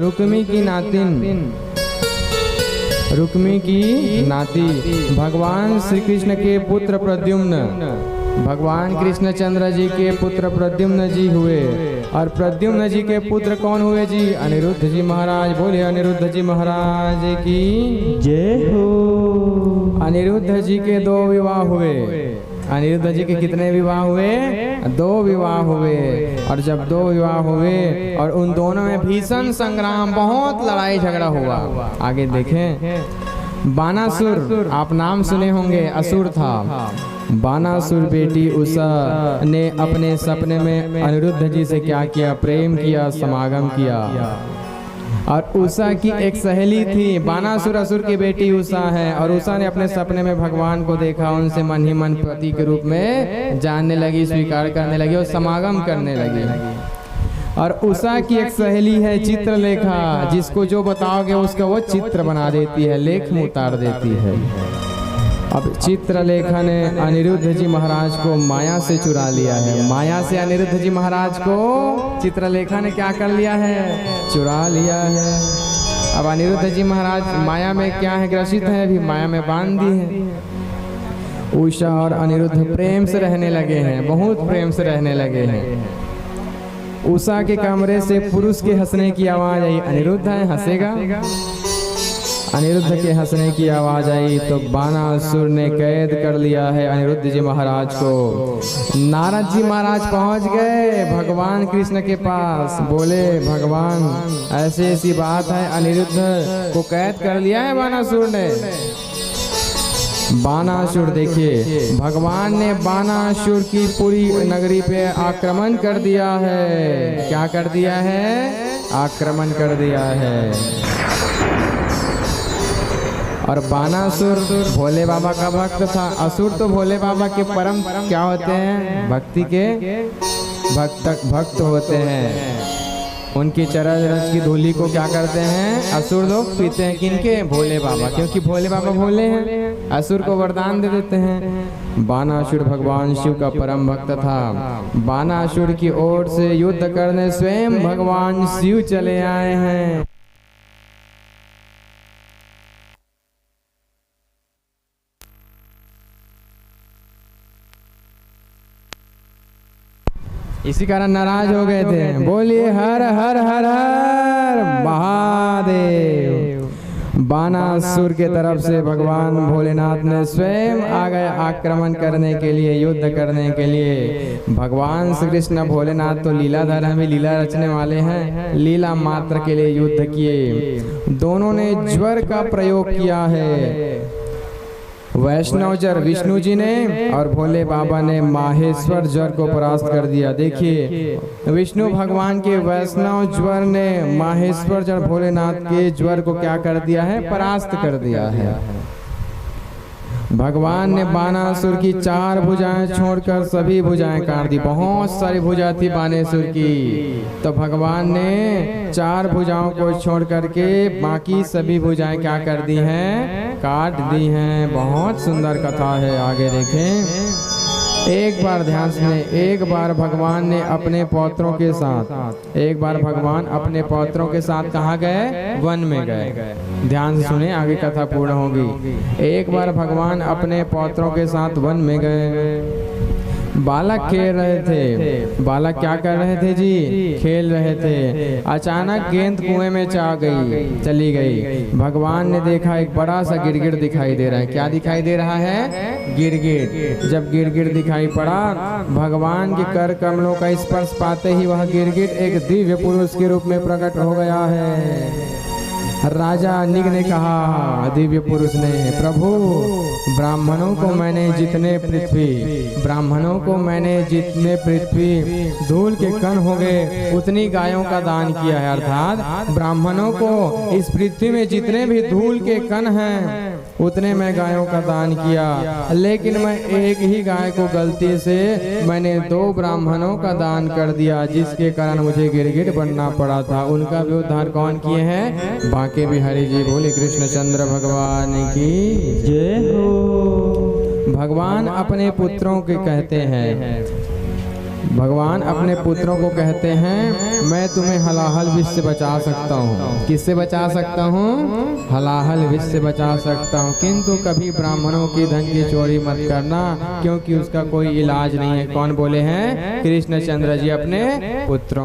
रुक्मी की नाती भगवान श्री कृष्ण के पुत्र प्रद्युम्न, भगवान कृष्णचंद्र जी के पुत्र प्रद्युम्न जी हुए। और प्रद्युम्न जी के पुत्र कौन हुए जी? अनिरुद्ध जी महाराज। बोले अनिरुद्ध जी महाराज की जय हो। अनिरुद्ध जी के 2 विवाह हुए। अनिरुद्ध जी के कितने विवाह हुए? 2 विवाह हुए। और जब 2 विवाह हुए और उन दोनों में भीषण संग्राम, बहुत लड़ाई झगड़ा हुआ। आगे देखें, बानासुर, आप नाम सुने होंगे, असुर था। बानासुर बेटी उषा ने अपने सपने में अनिरुद्ध जी से क्या किया? प्रेम किया, समागम किया। और उषा की एक सहेली थी, बानासुर असुर की बेटी उषा है। और उषा ने अपने सपने में भगवान को देखा, उनसे मन ही मन पति के रूप में जानने लगी, स्वीकार करने लगी और समागम करने लगी। और उषा की एक सहेली है चित्रलेखा, जिसको जो बताओगे उसका वो चित्र बना देती है, लेख में उतार देती है। अब चित्रलेखा ने अनिरुद्ध जी महाराज को माया से चुरा लिया है। माया से अनिरुद्ध जी महाराज को चित्रलेखा ने क्या कर लिया है? चुरा लिया है। अब अनिरुद्ध जी महाराज माया में क्या है? ग्रसित है, अभी माया में बांध दी है। उषा और अनिरुद्ध प्रेम से रहने लगे हैं, बहुत प्रेम से रहने लगे हैं। उषा के कमरे से पुरुष के हंसने की आवाज आई। अनिरुद्ध है, हंसेगा। अनिरुद्ध के हंसने की आवाज आई तो बानासुर ने कैद कर लिया है अनिरुद्ध जी महाराज को। नारद जी महाराज पहुंच गए भगवान कृष्ण के पास। बोले भगवान ऐसी ऐसी बात है, अनिरुद्ध को कैद कर लिया है बानासुर ने। बानासुर देखिए, भगवान ने बानासुर की पूरी नगरी पे आक्रमण कर दिया है। क्या कर दिया है? आक्रमण कर दिया है। और बानासुर भोले बाबा का भक्त था। असुर तो भोले बाबा के परम क्या होते हैं? भक्ति के भक्त होते हैं। उनकी चरण रज की धूली को क्या करते हैं? असुर लोग पीते हैं। किनके? भोले बाबा, क्योंकि भोले बाबा भोले हैं, असुर को वरदान दे देते हैं। बानासुर भगवान शिव का परम भक्त था। बानासुर की ओर से युद्ध करने स्वयं भगवान शिव चले आए हैं। इसी कारण नाराज हो गए थे। बोलिए हर हर हर हर महादेव। बानासुर के तरफ से भगवान भोलेनाथ ने स्वयं आ गए आक्रमण करने के लिए, युद्ध करने के लिए। भगवान श्री कृष्ण भोलेनाथ तो लीलाधर हैं, लीला रचने वाले हैं। लीला मात्र के लिए युद्ध किए। दोनों ने ज्वर का प्रयोग किया है। वैष्णव जर विष्णु जी ने और भोले बाबा ने माहेश्वर ज्वर को परास्त कर दिया। देखिए, विष्णु भगवान के वैष्णव ज्वर ने माहेश्वर जर भोलेनाथ के ज्वर को क्या कर दिया है? परास्त कर दिया है। भगवान ने बानासुर की 4 भुजाएं छोड़कर सभी भुजाएं काट दी। बहुत सारी भुजा थी बानासुर की, तो भगवान ने 4 भुजाओं को छोड़ करके बाकी सभी भुजाएं क्या कर दी हैं? काट दी हैं। बहुत सुंदर कथा है, आगे देखें। एक बार ध्यान सुने, एक बार भगवान ने अपने पौत्रों के साथ, एक बार भगवान अपने पौत्रों के साथ कहाँ गए? वन में गए। ध्यान से सुने, आगे कथा पूर्ण होगी। एक बार भगवान अपने पौत्रों के साथ वन में गए। बालक खेल रहे थे। बालक क्या कर रहे थे जी? खेल रहे थे। अचानक गेंद कुएं में चली गई। भगवान ने देखा एक बड़ा सा गिरगिट दिखाई दे रहा है। क्या दिखाई दे रहा है? गिरगिट। जब गिरगिट दिखाई पड़ा, भगवान के कर कमलों का स्पर्श पाते ही वह गिरगिट एक दिव्य पुरुष के रूप में प्रकट हो गया है। राजा निग ने कहा, दिव्य पुरुष ने, प्रभु ब्राह्मणों को मैंने जितने पृथ्वी धूल के कण हो गए उतनी गायों का दान किया है। अर्थात ब्राह्मणों को इस पृथ्वी में जितने भी धूल के कण हैं उतने मैं गायों का दान किया, लेकिन मैं एक ही गाय को गलती से मैंने 2 ब्राह्मणों का दान कर दिया, जिसके कारण मुझे गिरगिट बनना पड़ा था। उनका भी उद्धार कौन किए हैं? बांके बिहारी जी। बोले कृष्णचंद्र भगवान की जय हो। भगवान अपने पुत्रों के कहते हैं, भगवान अपने पुत्रों को कहते हैं मैं तुम्हें हलाहल विष से बचा सकता हूँ। किससे बचा सकता हूँ? हलाहल विष से बचा सकता हूँ, किंतु कभी ब्राह्मणों की धन की चोरी मत करना, क्योंकि उसका कोई इलाज नहीं है। कौन बोले हैं? कृष्णचंद्र जी अपने पुत्रों